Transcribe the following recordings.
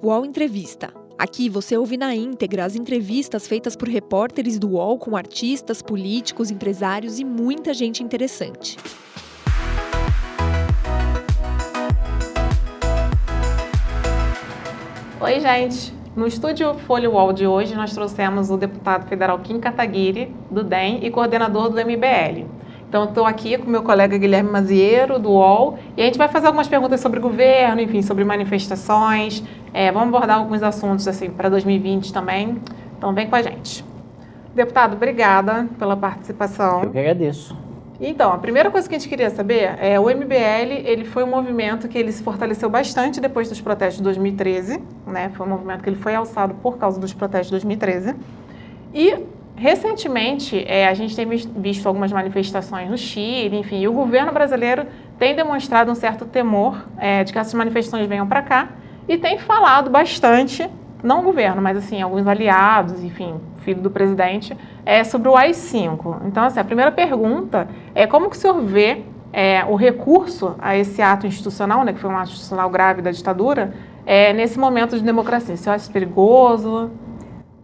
UOL Entrevista. Aqui você ouve na íntegra as entrevistas feitas por repórteres do UOL com artistas, políticos, empresários e muita gente interessante. Oi, gente! No estúdio Folha UOL de hoje, nós trouxemos o deputado federal Kim Kataguiri, do DEM, e coordenador do MBL. Então, estou aqui com o meu colega Guilherme Maziero, do UOL, e a gente vai fazer algumas perguntas sobre governo, enfim, sobre manifestações. Vamos abordar alguns assuntos assim, para 2020 também. Então, vem com a gente. Deputado, obrigada pela participação. Eu que agradeço. Então, a primeira coisa que a gente queria saber é o MBL, ele foi um movimento que ele se fortaleceu bastante depois dos protestos de 2013, né? Foi um movimento que ele foi alçado por causa dos protestos de 2013. E, recentemente, a gente tem visto algumas manifestações no Chile, enfim, e o governo brasileiro tem demonstrado um certo temor de que essas manifestações venham para cá e tem falado bastante, não o governo, mas assim, alguns aliados, enfim, filho do presidente, sobre o AI-5. Então, assim, a primeira pergunta é como que o senhor vê o recurso a esse ato institucional, né, que foi um ato institucional grave da ditadura, nesse momento de democracia? Você acha perigoso?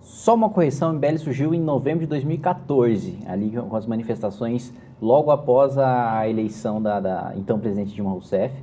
Só uma correção, o MBL surgiu em novembro de 2014, ali com as manifestações logo após a eleição da então presidente Dilma Rousseff.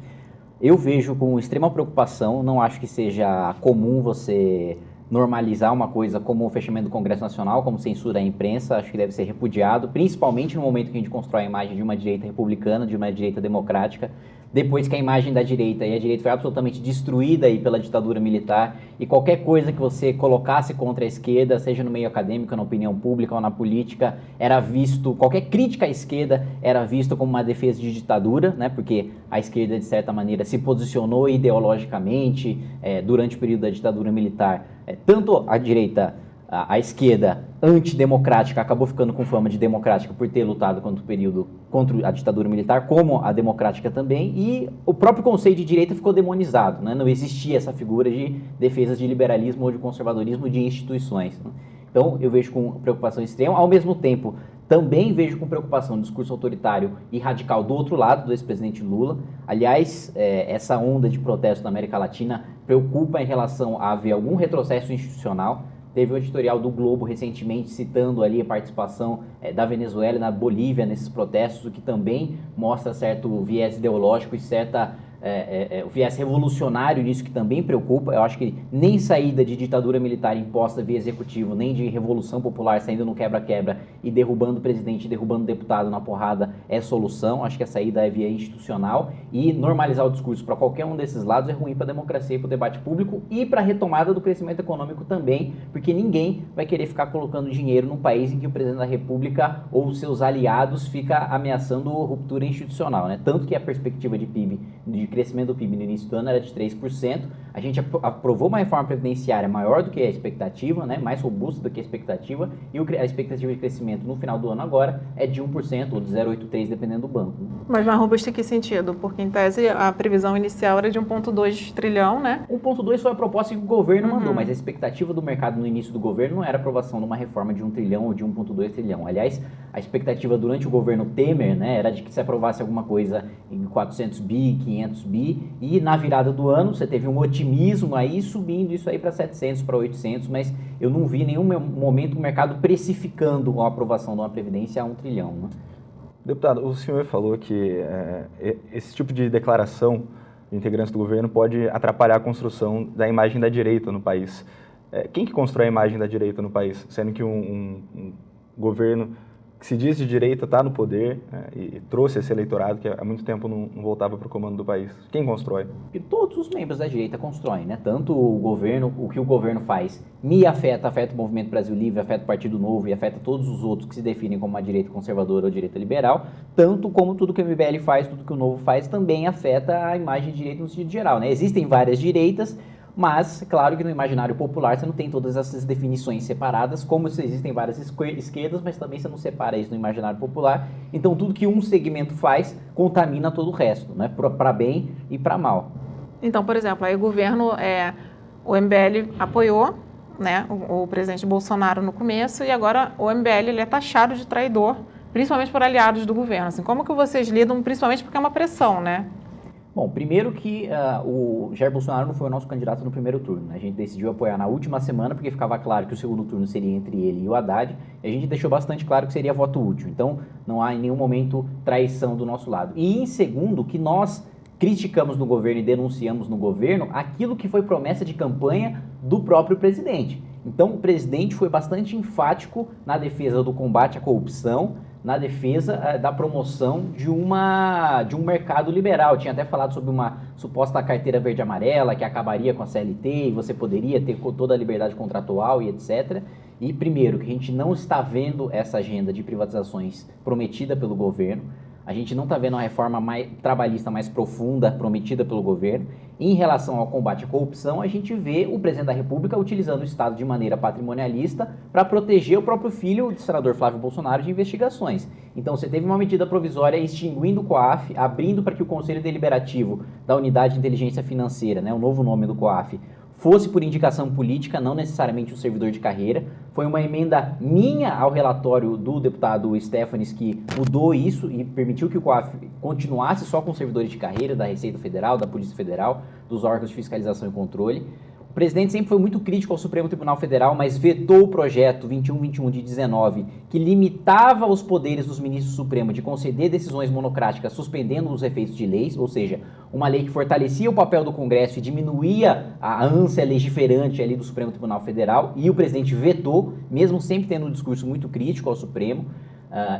Eu vejo com extrema preocupação, não acho que seja comum você normalizar uma coisa como o fechamento do Congresso Nacional, como censura à imprensa, acho que deve ser repudiado, principalmente no momento que a gente constrói a imagem de uma direita republicana, de uma direita democrática, depois que a imagem da direita e a direita foi absolutamente destruída aí pela ditadura militar, e qualquer coisa que você colocasse contra a esquerda, seja no meio acadêmico, na opinião pública ou na política, era visto, qualquer crítica à esquerda era visto como uma defesa de ditadura, né, porque a esquerda, de certa maneira, se posicionou ideologicamente durante o período da ditadura militar. Tanto a direita, a esquerda antidemocrática acabou ficando com fama de democrática por ter lutado contra a ditadura militar, como a democrática também, e o próprio conceito de direita ficou demonizado, né? Não existia essa figura de defesa de liberalismo ou de conservadorismo de instituições, né? Então eu vejo com preocupação extrema, ao mesmo tempo também vejo com preocupação o discurso autoritário e radical do outro lado, do ex-presidente Lula. Aliás, essa onda de protesto na América Latina preocupa em relação a haver algum retrocesso institucional. Teve um editorial do Globo recentemente citando ali a participação da Venezuela e na Bolívia nesses protestos, o que também mostra certo viés ideológico e o viés revolucionário nisso, que também preocupa. Eu acho que nem saída de ditadura militar imposta via executivo, nem de revolução popular saindo no quebra-quebra e derrubando o presidente, derrubando o deputado na porrada é solução. Acho que a saída é via institucional, e normalizar o discurso para qualquer um desses lados é ruim para a democracia e para o debate público e para a retomada do crescimento econômico também, porque ninguém vai querer ficar colocando dinheiro num país em que o presidente da República ou seus aliados fica ameaçando ruptura institucional, né? Tanto que a perspectiva de PIB, de crescimento do PIB no início do ano era de 3%, a gente aprovou uma reforma previdenciária maior do que a expectativa, né? Mais robusta do que a expectativa, e a expectativa de crescimento no final do ano agora é de 1% ou de 0,83%, dependendo do banco. Mas mais robusta em que sentido? Porque em tese a previsão inicial era de 1,2 trilhão, né? 1,2 foi a proposta que o governo mandou, mas a expectativa do mercado no início do governo não era aprovação de uma reforma de 1 trilhão ou de 1,2 trilhão. Aliás, a expectativa durante o governo Temer, né, era de que se aprovasse alguma coisa em 400 bi, 500 bi, e na virada do ano você teve um otimismo aí subindo isso aí para 700, para 800, mas eu não vi em nenhum momento o mercado precificando a aprovação de uma previdência a 1 trilhão. Né? Deputado, o senhor falou que esse tipo de declaração de integrantes do governo pode atrapalhar a construção da imagem da direita no país. Quem que constrói a imagem da direita no país? Sendo que um governo que se diz de direita está no poder, e trouxe esse eleitorado que há muito tempo não voltava para o comando do país. Quem constrói? E todos os membros da direita constroem, né? Tanto o governo, o que o governo faz me afeta o Movimento Brasil Livre, afeta o Partido Novo e afeta todos os outros que se definem como uma direita conservadora ou direita liberal, tanto como tudo que o MBL faz, tudo que o Novo faz também afeta a imagem de direita no sentido geral, né? Existem várias direitas, mas, claro que no imaginário popular você não tem todas essas definições separadas, como existem várias esquerdas, mas também você não separa isso no imaginário popular. Então, tudo que um segmento faz contamina todo o resto, né? Para bem e para mal. Então, por exemplo, aí o governo, o MBL apoiou, né, o presidente Bolsonaro no começo, e agora o MBL ele é taxado de traidor, principalmente por aliados do governo. Assim, como que vocês lidam, principalmente porque é uma pressão, né? Bom, primeiro que o Jair Bolsonaro não foi o nosso candidato no primeiro turno, né? A gente decidiu apoiar na última semana porque ficava claro que o segundo turno seria entre ele e o Haddad, e a gente deixou bastante claro que seria voto útil. Então, não há em nenhum momento traição do nosso lado. E em segundo, que nós criticamos no governo e denunciamos no governo aquilo que foi promessa de campanha do próprio presidente. Então, o presidente foi bastante enfático na defesa do combate à corrupção, na defesa da promoção de um mercado liberal. Tinha até falado sobre uma suposta carteira verde-amarela que acabaria com a CLT e você poderia ter toda a liberdade contratual e etc. E primeiro, que a gente não está vendo essa agenda de privatizações prometida pelo governo. A gente não está vendo uma reforma trabalhista mais profunda prometida pelo governo. Em relação ao combate à corrupção, a gente vê o presidente da República utilizando o Estado de maneira patrimonialista para proteger o próprio filho do senador Flávio Bolsonaro de investigações. Então, você teve uma medida provisória extinguindo o COAF, abrindo para que o Conselho Deliberativo da Unidade de Inteligência Financeira, né, o novo nome do COAF, fosse por indicação política, não necessariamente um servidor de carreira. Foi uma emenda minha ao relatório do deputado Stefanes que mudou isso e permitiu que o COAF continuasse só com servidores de carreira da Receita Federal, da Polícia Federal, dos órgãos de fiscalização e controle. O presidente sempre foi muito crítico ao Supremo Tribunal Federal, mas vetou o projeto 2121 de 19, que limitava os poderes dos ministros do Supremo de conceder decisões monocráticas, suspendendo os efeitos de leis, ou seja, uma lei que fortalecia o papel do Congresso e diminuía a ânsia legiferante ali do Supremo Tribunal Federal, e o presidente vetou, mesmo sempre tendo um discurso muito crítico ao Supremo.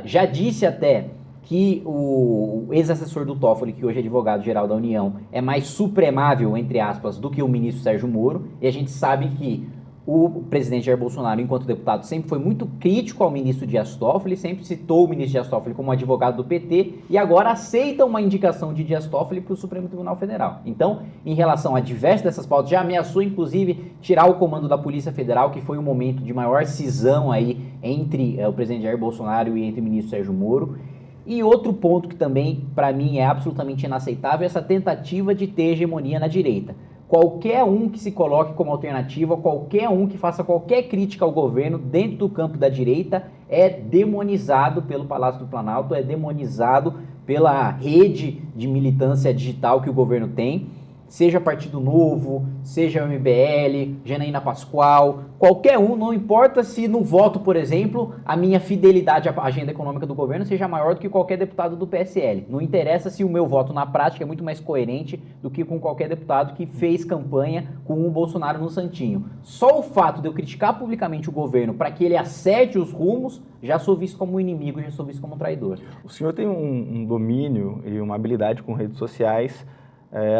Já disse até que o ex-assessor do Toffoli, que hoje é advogado-geral da União, é mais supremável, entre aspas, do que o ministro Sérgio Moro, e a gente sabe que o presidente Jair Bolsonaro, enquanto deputado, sempre foi muito crítico ao ministro Dias Toffoli, sempre citou o ministro Dias Toffoli como advogado do PT, e agora aceita uma indicação de Dias Toffoli para o Supremo Tribunal Federal. Então, em relação a diversas dessas pautas, já ameaçou, inclusive, tirar o comando da Polícia Federal, que foi o momento de maior cisão aí entre o presidente Jair Bolsonaro e entre o ministro Sérgio Moro. E outro ponto que também, para mim, é absolutamente inaceitável é essa tentativa de ter hegemonia na direita. Qualquer um que se coloque como alternativa, qualquer um que faça qualquer crítica ao governo dentro do campo da direita é demonizado pelo Palácio do Planalto, é demonizado pela rede de militância digital que o governo tem. Seja Partido Novo, seja o MBL, Janaína Pascoal, qualquer um, não importa se no voto, por exemplo, a minha fidelidade à agenda econômica do governo seja maior do que qualquer deputado do PSL. Não interessa se o meu voto na prática é muito mais coerente do que com qualquer deputado que fez campanha com o Bolsonaro no santinho. Só o fato de eu criticar publicamente o governo para que ele acerte os rumos, já sou visto como um inimigo, já sou visto como um traidor. O senhor tem um domínio e uma habilidade com redes sociais,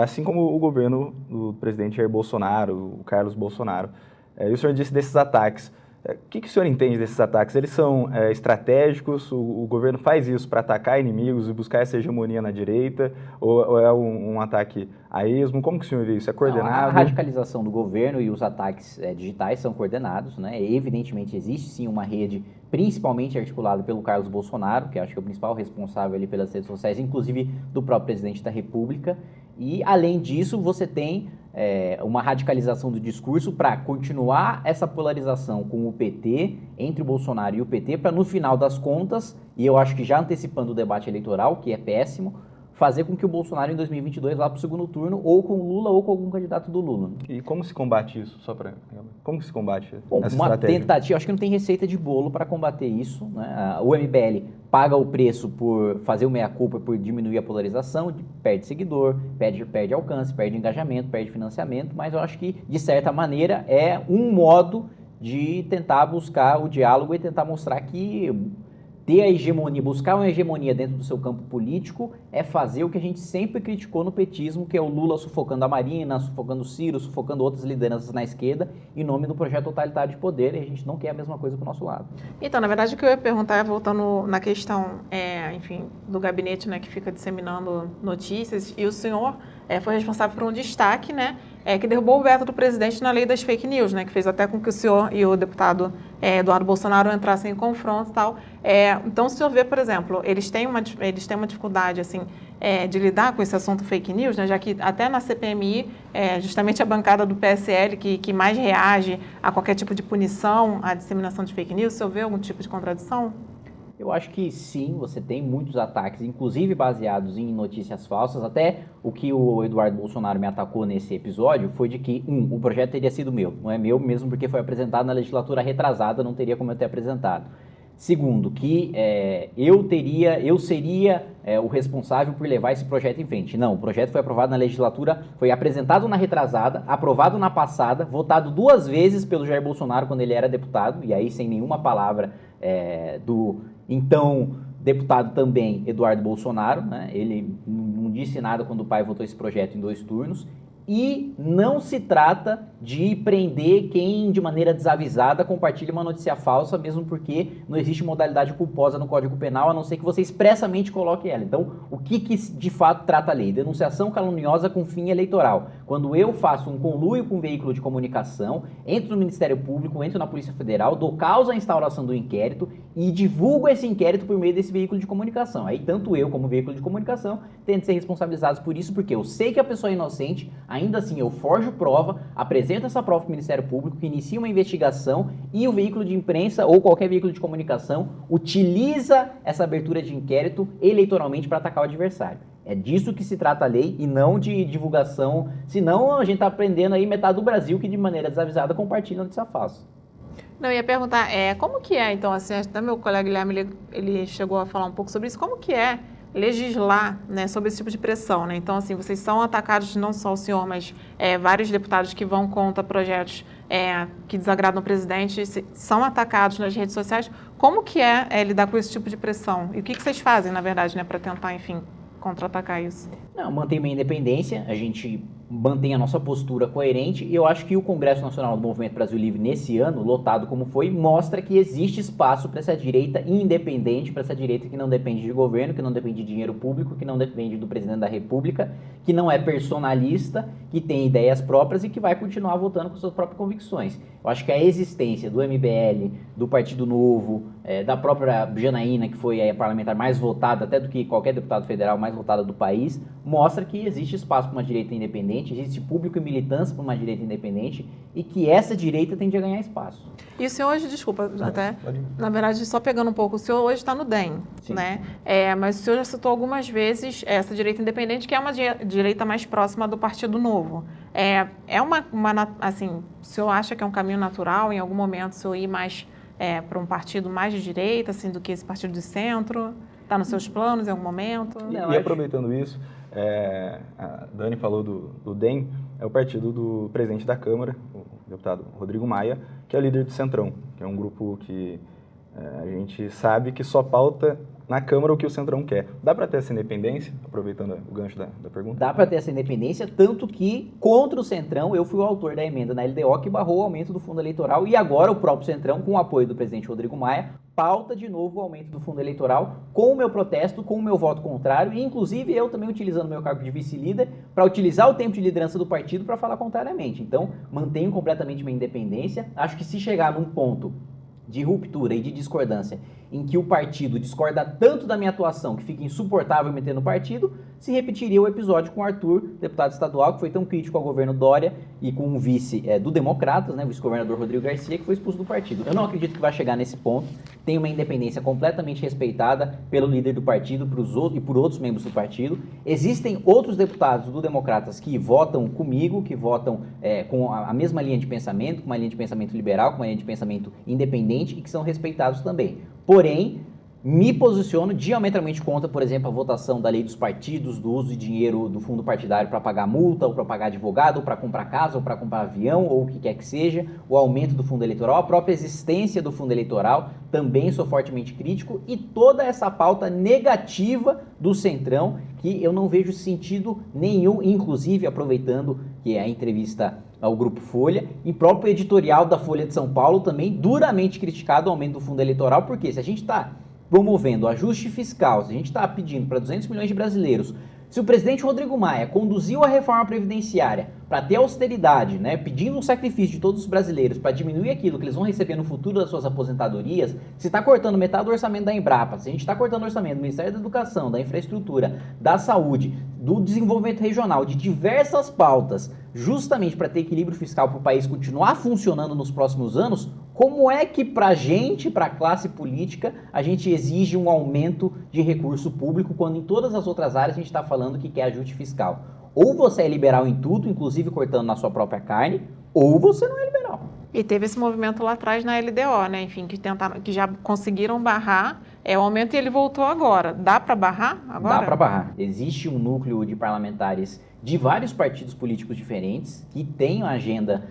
assim como o governo do presidente Jair Bolsonaro, o Carlos Bolsonaro. E o senhor disse desses ataques. O que o senhor entende desses ataques? Eles são estratégicos? O governo faz isso para atacar inimigos e buscar essa hegemonia na direita? Ou é um ataque a esmo? Como que o senhor vê isso? É coordenado? Não, a radicalização do governo e os ataques digitais são coordenados, né? Evidentemente existe sim uma rede principalmente articulada pelo Carlos Bolsonaro, que acho que é o principal responsável ali pelas redes sociais, inclusive do próprio presidente da República. E, além disso, você tem uma radicalização do discurso para continuar essa polarização com o PT, entre o Bolsonaro e o PT, para, no final das contas, e eu acho que já antecipando o debate eleitoral, que é péssimo, fazer com que o Bolsonaro, em 2022, vá para o segundo turno, ou com o Lula, ou com algum candidato do Lula. E como se combate isso? Como se combate Bom, essa uma estratégia? tentativa, acho que não tem receita de bolo para combater isso, né? O MBL paga o preço por fazer o meia-culpa, por diminuir a polarização, perde seguidor, perde alcance, perde engajamento, perde financiamento, mas eu acho que, de certa maneira, é um modo de tentar buscar o diálogo e tentar mostrar que ter a hegemonia, buscar uma hegemonia dentro do seu campo político é fazer o que a gente sempre criticou no petismo, que é o Lula sufocando a Marina, sufocando o Ciro, sufocando outras lideranças na esquerda, em nome do projeto totalitário de poder, e a gente não quer a mesma coisa pro nosso lado. Então, na verdade, o que eu ia perguntar, voltando na questão, enfim, do gabinete, né, que fica disseminando notícias, e o senhor foi responsável por um destaque, né, que derrubou o veto do presidente na lei das fake news, né, que fez até com que o senhor e o deputado Eduardo Bolsonaro entrassem em confronto e tal. Então, o senhor vê, por exemplo, eles têm uma dificuldade, assim, de lidar com esse assunto fake news, né, já que até na CPMI, justamente a bancada do PSL que mais reage a qualquer tipo de punição à disseminação de fake news, o senhor vê algum tipo de contradição? Eu acho que sim, você tem muitos ataques, inclusive baseados em notícias falsas. Até o que o Eduardo Bolsonaro me atacou nesse episódio foi de que, o projeto teria sido meu. Não é meu mesmo porque foi apresentado na legislatura retrasada, não teria como eu ter apresentado. Segundo, que eu seria o responsável por levar esse projeto em frente. Não, o projeto foi aprovado na legislatura, foi apresentado na retrasada, aprovado na passada, votado 2 vezes pelo Jair Bolsonaro quando ele era deputado, e aí sem nenhuma palavra do então deputado também Eduardo Bolsonaro, né? Ele não disse nada quando o pai votou esse projeto em 2 turnos. E não se trata de prender quem de maneira desavisada compartilha uma notícia falsa, mesmo porque não existe modalidade culposa no Código Penal, a não ser que você expressamente coloque ela. Então, o que de fato trata a lei? Denunciação caluniosa com fim eleitoral. Quando eu faço um conluio com um veículo de comunicação, entro no Ministério Público, entro na Polícia Federal, dou causa à instauração do inquérito e divulgo esse inquérito por meio desse veículo de comunicação. Aí, tanto eu como veículo de comunicação têm de ser responsabilizados por isso, porque eu sei que a pessoa é inocente. Ainda assim, eu forjo prova, apresento essa prova para o Ministério Público, que inicia uma investigação e o veículo de imprensa ou qualquer veículo de comunicação utiliza essa abertura de inquérito eleitoralmente para atacar o adversário. É disso que se trata a lei e não de divulgação, senão a gente está aprendendo aí metade do Brasil que de maneira desavisada compartilha notícia falsa. Não, eu ia perguntar, como que é, então, assim, até meu colega Guilherme, ele chegou a falar um pouco sobre isso, como que é legislar, né, sobre esse tipo de pressão, né? Então, assim, vocês são atacados, não só o senhor, mas vários deputados que vão contra projetos que desagradam o presidente, são atacados nas redes sociais. Como que é lidar com esse tipo de pressão? E o que vocês fazem, na verdade, né, para tentar, enfim, contra-atacar isso? Não, mantém minha independência, a gente mantém a nossa postura coerente e eu acho que o Congresso Nacional do Movimento Brasil Livre nesse ano, lotado como foi, mostra que existe espaço para essa direita independente, para essa direita que não depende de governo, que não depende de dinheiro público, que não depende do presidente da República, que não é personalista, que tem ideias próprias e que vai continuar votando com suas próprias convicções. Eu acho que a existência do MBL, do Partido Novo, da própria Janaína, que foi a parlamentar mais votada, até do que qualquer deputado federal mais votada do país, mostra que existe espaço para uma direita independente, existe público e militância para uma direita independente e que essa direita tende a ganhar espaço. E o senhor hoje, desculpa, na verdade, só pegando um pouco, o senhor hoje está no DEM, Sim. né? Mas o senhor já citou algumas vezes essa direita independente, que é uma direita mais próxima do Partido Novo. Assim, o senhor acha que é um caminho natural, em algum momento, o senhor ir mais para um partido mais de direita, assim, do que esse partido de centro? Está nos seus planos em algum momento? E aproveitando isso, a Dani falou do DEM, é o partido do presidente da Câmara, o deputado Rodrigo Maia, que é o líder do Centrão, que é um grupo que a gente sabe que só pauta na Câmara o que o Centrão quer. Dá para ter essa independência, aproveitando o gancho da pergunta? Dá para ter essa independência, tanto que, contra o Centrão, eu fui o autor da emenda na LDO que barrou o aumento do fundo eleitoral e agora o próprio Centrão, com o apoio do presidente Rodrigo Maia, pauta de novo o aumento do fundo eleitoral com o meu protesto, com o meu voto contrário e, inclusive, eu também utilizando meu cargo de vice-líder para utilizar o tempo de liderança do partido para falar contrariamente. Então, mantenho completamente minha independência. Acho que se chegar num ponto de ruptura e de discordância em que o partido discorda tanto da minha atuação que fica insuportável meter no partido, se repetiria o episódio com o Arthur, deputado estadual, que foi tão crítico ao governo Dória e com o vice do Democratas, né, o vice-governador Rodrigo Garcia, que foi expulso do partido. Eu não acredito que vai chegar nesse ponto. Tem uma independência completamente respeitada pelo líder do partido e por outros membros do partido. Existem outros deputados do Democratas que votam comigo, que votam com a mesma linha de pensamento, com uma linha de pensamento liberal, com uma linha de pensamento independente e que são respeitados também. Porém, me posiciono diametralmente contra, por exemplo, a votação da lei dos partidos, do uso de dinheiro do fundo partidário para pagar multa, ou para pagar advogado, ou para comprar casa, ou para comprar avião, ou o que quer que seja, o aumento do fundo eleitoral, a própria existência do fundo eleitoral, também sou fortemente crítico, e toda essa pauta negativa do Centrão, que eu não vejo sentido nenhum, inclusive aproveitando que é a entrevista ao Grupo Folha, e próprio editorial da Folha de São Paulo também duramente criticado o aumento do fundo eleitoral, porque se a gente está promovendo ajuste fiscal, se a gente está pedindo para 200 milhões de brasileiros, se o presidente Rodrigo Maia conduziu a reforma previdenciária para ter austeridade, né, pedindo um sacrifício de todos os brasileiros para diminuir aquilo que eles vão receber no futuro das suas aposentadorias, se está cortando metade do orçamento da Embrapa, se a gente está cortando o orçamento do Ministério da Educação, da Infraestrutura, da Saúde, do Desenvolvimento Regional, de diversas pautas, justamente para ter equilíbrio fiscal para o país continuar funcionando nos próximos anos, Como é que pra gente, pra classe política, a gente exige um aumento de recurso público quando em todas as outras áreas a gente está falando que quer ajuste fiscal? Ou você é liberal em tudo, inclusive cortando na sua própria carne, ou você não é liberal. E teve esse movimento lá atrás na LDO, né? Enfim, que já conseguiram barrar o aumento e ele voltou agora. Dá para barrar agora? Dá para barrar. Existe um núcleo de parlamentares de vários partidos políticos diferentes que têm a agenda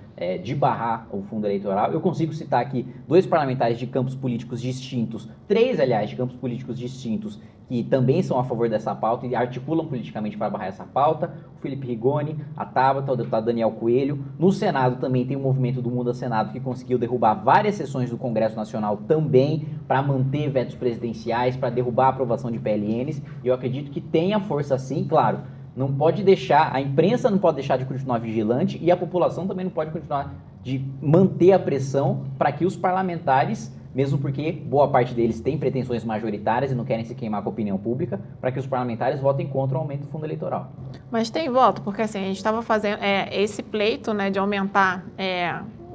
de barrar o fundo eleitoral. Eu consigo citar aqui 2 parlamentares de campos políticos distintos, 3, aliás, de campos políticos distintos, que também são a favor dessa pauta e articulam politicamente para barrar essa pauta. O Felipe Rigoni, a Tabata, o deputado Daniel Coelho. No Senado também tem o movimento do Muda Senado, que conseguiu derrubar várias sessões do Congresso Nacional também para manter vetos presidenciais, para derrubar a aprovação de PLNs. E eu acredito que tem a força sim, claro. Não pode deixar, a imprensa não pode deixar de continuar vigilante e a população também não pode continuar de manter a pressão para que os parlamentares, mesmo porque boa parte deles tem pretensões majoritárias e não querem se queimar com a opinião pública, para que os parlamentares votem contra o aumento do fundo eleitoral. Mas tem voto, porque assim, a gente estava fazendo esse pleito, né, de aumentar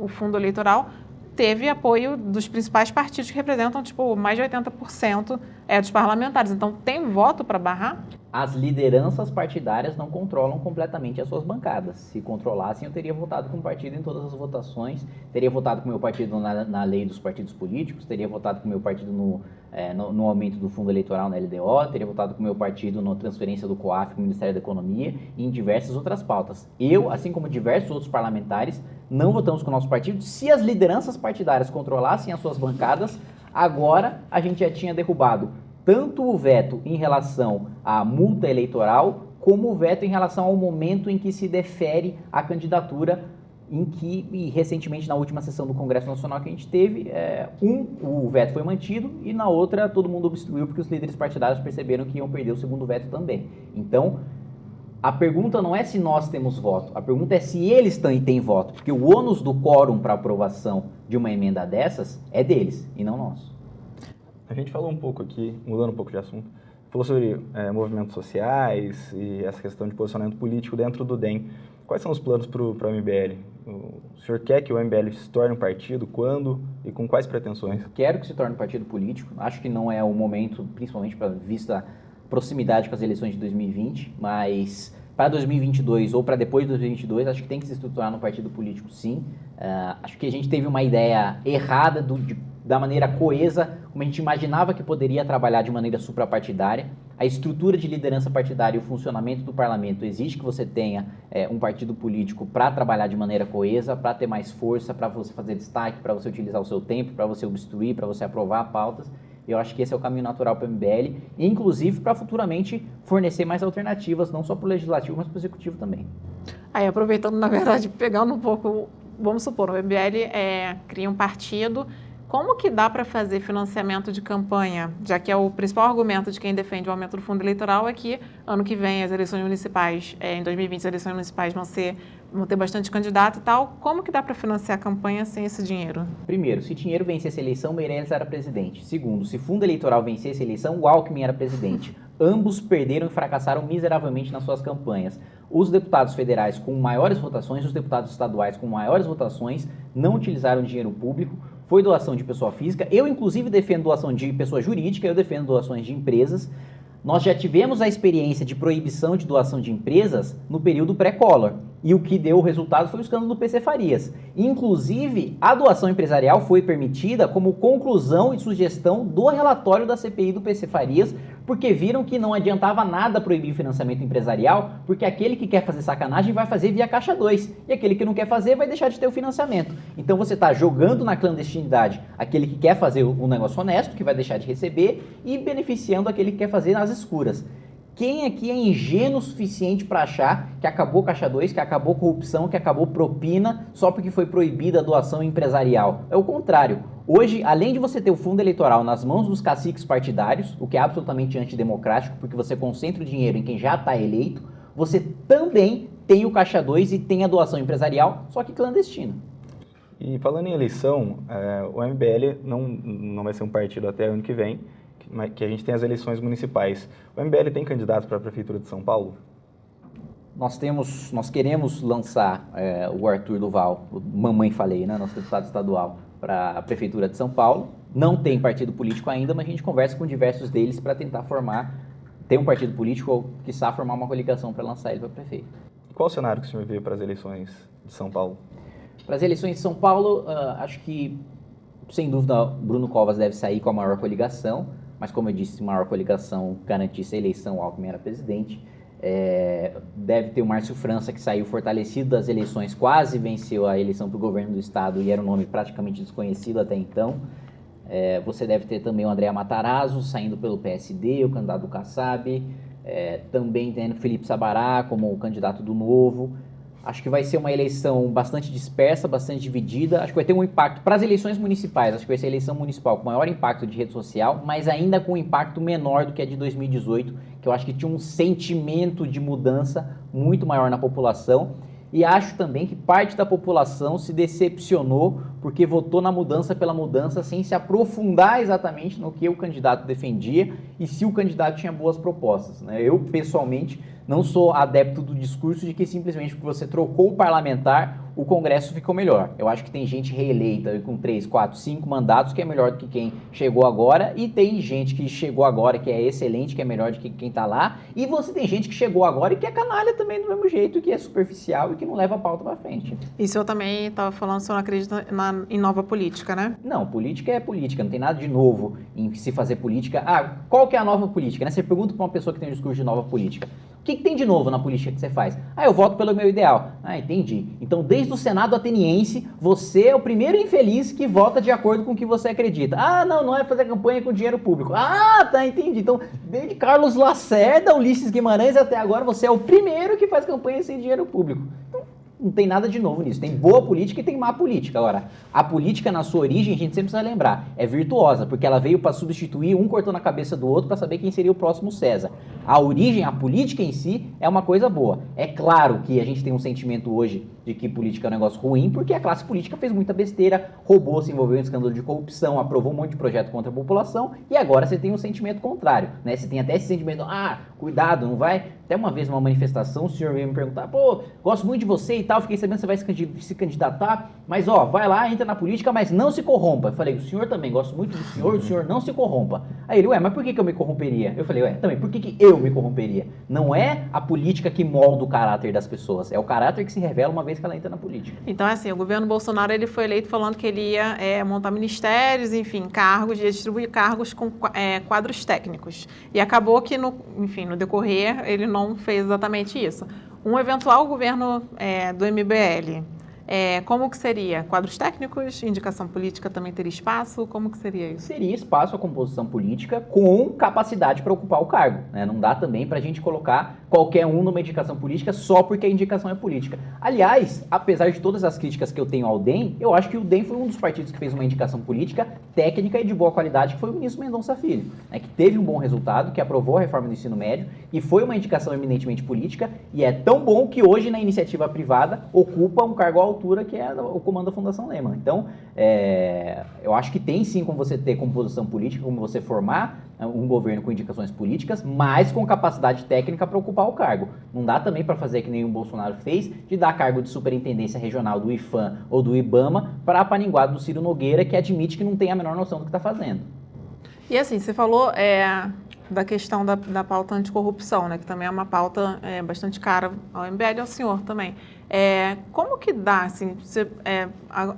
o fundo eleitoral, teve apoio dos principais partidos que representam, tipo, mais de 80% dos parlamentares. Então, tem voto para barrar? As lideranças partidárias não controlam completamente as suas bancadas. Se controlassem, eu teria votado com o partido em todas as votações, teria votado com o meu partido na lei dos partidos políticos, teria votado com o meu partido no aumento do fundo eleitoral na LDO, teria votado com o meu partido na transferência do COAF para o Ministério da Economia e em diversas outras pautas. Eu, assim como diversos outros parlamentares, não votamos com o nosso partido. Se as lideranças partidárias controlassem as suas bancadas, agora a gente já tinha derrubado tanto o veto em relação à multa eleitoral, como o veto em relação ao momento em que se defere a candidatura, e recentemente na última sessão do Congresso Nacional que a gente teve, o veto foi mantido e na outra todo mundo obstruiu porque os líderes partidários perceberam que iam perder o segundo veto também. Então, a pergunta não é se nós temos voto, a pergunta é se eles têm voto, porque o ônus do quórum para aprovação de uma emenda dessas é deles e não nosso. A gente falou um pouco aqui, mudando um pouco de assunto, falou sobre movimentos sociais e essa questão de posicionamento político dentro do DEM. Quais são os planos para o MBL? O senhor quer que o MBL se torne um partido? Quando e com quais pretensões? Quero que se torne um partido político. Acho que não é o momento, principalmente vista a proximidade com as eleições de 2020, mas para 2022 ou para depois de 2022, acho que tem que se estruturar no partido político, sim. Acho que a gente teve uma ideia errada da maneira coesa, como a gente imaginava que poderia trabalhar de maneira suprapartidária. A estrutura de liderança partidária e o funcionamento do parlamento exige que você tenha um partido político para trabalhar de maneira coesa, para ter mais força, para você fazer destaque, para você utilizar o seu tempo, para você obstruir, para você aprovar pautas. Eu acho que esse é o caminho natural para o MBL, inclusive para futuramente fornecer mais alternativas, não só para o legislativo, mas para o executivo também. Aí, aproveitando, na verdade, pegando um pouco, vamos supor, o MBL cria um partido. Como que dá para fazer financiamento de campanha, já que é o principal argumento de quem defende o aumento do fundo eleitoral é que ano que vem as eleições municipais, em 2020 as eleições municipais vão ter bastante candidato e tal. Como que dá para financiar a campanha sem esse dinheiro? Primeiro, se dinheiro vencesse a eleição, Meirelles era presidente. Segundo, se fundo eleitoral vencesse a eleição, o Alckmin era presidente. Ambos perderam e fracassaram miseravelmente nas suas campanhas. Os deputados federais com maiores votações, os deputados estaduais com maiores votações não utilizaram dinheiro público. Foi doação de pessoa física. Eu, inclusive, defendo doação de pessoa jurídica, eu defendo doações de empresas. Nós já tivemos a experiência de proibição de doação de empresas no período pré-Collor. E o que deu o resultado foi o escândalo do PC Farias. Inclusive, a doação empresarial foi permitida como conclusão e sugestão do relatório da CPI do PC Farias, porque viram que não adiantava nada proibir o financiamento empresarial, porque aquele que quer fazer sacanagem vai fazer via Caixa 2, e aquele que não quer fazer vai deixar de ter o financiamento. Então você está jogando na clandestinidade aquele que quer fazer um negócio honesto, que vai deixar de receber, e beneficiando aquele que quer fazer nas escuras. Quem aqui é ingênuo o suficiente para achar que acabou Caixa 2, que acabou corrupção, que acabou propina, só porque foi proibida a doação empresarial? É o contrário. Hoje, além de você ter o fundo eleitoral nas mãos dos caciques partidários, o que é absolutamente antidemocrático, porque você concentra o dinheiro em quem já está eleito, você também tem o Caixa 2 e tem a doação empresarial, só que clandestina. E falando em eleição, o MBL não vai ser um partido até ano que vem, que a gente tem as eleições municipais. O MBL tem candidato para a Prefeitura de São Paulo? Nós queremos lançar o Arthur Duval, mamãe falei, né, nosso deputado estadual, para a Prefeitura de São Paulo. Não tem partido político ainda, mas a gente conversa com diversos deles para tentar ter um partido político ou, quiçá, formar uma coligação para lançar ele para prefeito. Qual o cenário que o senhor vê para as eleições de São Paulo? Para as eleições de São Paulo, acho que, sem dúvida, Bruno Covas deve sair com a maior coligação, mas, como eu disse, a maior coligação garantisse a eleição, o Alckmin era presidente. Deve ter o Márcio França, que saiu fortalecido das eleições, quase venceu a eleição para o governo do estado e era um nome praticamente desconhecido até então. Você deve ter também o André Matarazzo, saindo pelo PSD, o candidato do Kassab. Também tendo Felipe Sabará como o candidato do Novo. Acho que vai ser uma eleição bastante dispersa, bastante dividida. Acho que vai ter um impacto para as eleições municipais. Acho que vai ser a eleição municipal com maior impacto de rede social, mas ainda com um impacto menor do que a de 2018, que eu acho que tinha um sentimento de mudança muito maior na população. E acho também que parte da população se decepcionou porque votou na mudança pela mudança sem se aprofundar exatamente no que o candidato defendia e se o candidato tinha boas propostas, né? Eu, pessoalmente, não sou adepto do discurso de que simplesmente porque você trocou o parlamentar, o Congresso ficou melhor. Eu acho que tem gente reeleita com 3, 4, 5 mandatos que é melhor do que quem chegou agora, e tem gente que chegou agora que é excelente, que é melhor do que quem está lá, e você tem gente que chegou agora e que é canalha também do mesmo jeito, que é superficial e que não leva a pauta para frente. E o senhor também estava falando, o senhor não acredita em nova política, né? Não, política é política, não tem nada de novo em se fazer política. Qual que é a nova política, né? Você pergunta para uma pessoa que tem um discurso de nova política, o que tem de novo na política que você faz? Eu voto pelo meu ideal. Entendi. Então, desde o Senado ateniense, você é o primeiro infeliz que vota de acordo com o que você acredita. Não é fazer campanha com dinheiro público. Tá, entendi. Então, desde Carlos Lacerda, Ulisses Guimarães até agora, você é o primeiro que faz campanha sem dinheiro público. Então, não tem nada de novo nisso. Tem boa política e tem má política. Agora, a política, na sua origem, a gente sempre precisa lembrar, é virtuosa, porque ela veio para substituir, um cortou na cabeça do outro para saber quem seria o próximo César. A origem, a política em si, é uma coisa boa. É claro que a gente tem um sentimento hoje de que política é um negócio ruim, porque a classe política fez muita besteira, roubou, se envolveu em escândalo de corrupção, aprovou um monte de projeto contra a população, e agora você tem um sentimento contrário, né? Você tem até esse sentimento, cuidado, não vai... Até uma vez numa manifestação, o senhor veio me perguntar, gosto muito de você e tal, fiquei sabendo que você vai se candidatar, mas vai lá, entra na política, mas não se corrompa. Eu falei, o senhor também, gosto muito do senhor, o senhor não se corrompa. Aí ele, mas por que eu me corromperia? Eu falei, também, por que eu me corromperia? Não é a política que molda o caráter das pessoas, é o caráter que se revela uma vez que ela entra na política. Então, assim, o governo Bolsonaro, ele foi eleito falando que ele ia montar ministérios, enfim, cargos, ia distribuir cargos com quadros técnicos. E acabou que, no decorrer, ele não fez exatamente isso. Um eventual governo do MBL, como que seria? Quadros técnicos, indicação política também teria espaço? Como que seria isso? Seria espaço a composição política com capacidade para ocupar o cargo, né? Não dá também para a gente colocar qualquer um numa indicação política só porque a indicação é política. Aliás, apesar de todas as críticas que eu tenho ao DEM, eu acho que o DEM foi um dos partidos que fez uma indicação política técnica e de boa qualidade, que foi o ministro Mendonça Filho, né? Que teve um bom resultado, que aprovou a reforma do ensino médio e foi uma indicação eminentemente política, e é tão bom que hoje na iniciativa privada ocupa um cargo à altura, que é o comando da Fundação Lehman. Então, eu acho que tem sim como você ter composição política, como você formar um governo com indicações políticas, mas com capacidade técnica para ocupar o cargo. Não dá também para fazer que nem o Bolsonaro fez, de dar cargo de superintendência regional do IFAM ou do IBAMA para a paninguada do Ciro Nogueira, que admite que não tem a menor noção do que está fazendo. E assim, você falou da questão da pauta anticorrupção, né, que também é uma pauta bastante cara ao MBL e ao senhor também. Como que dá, assim,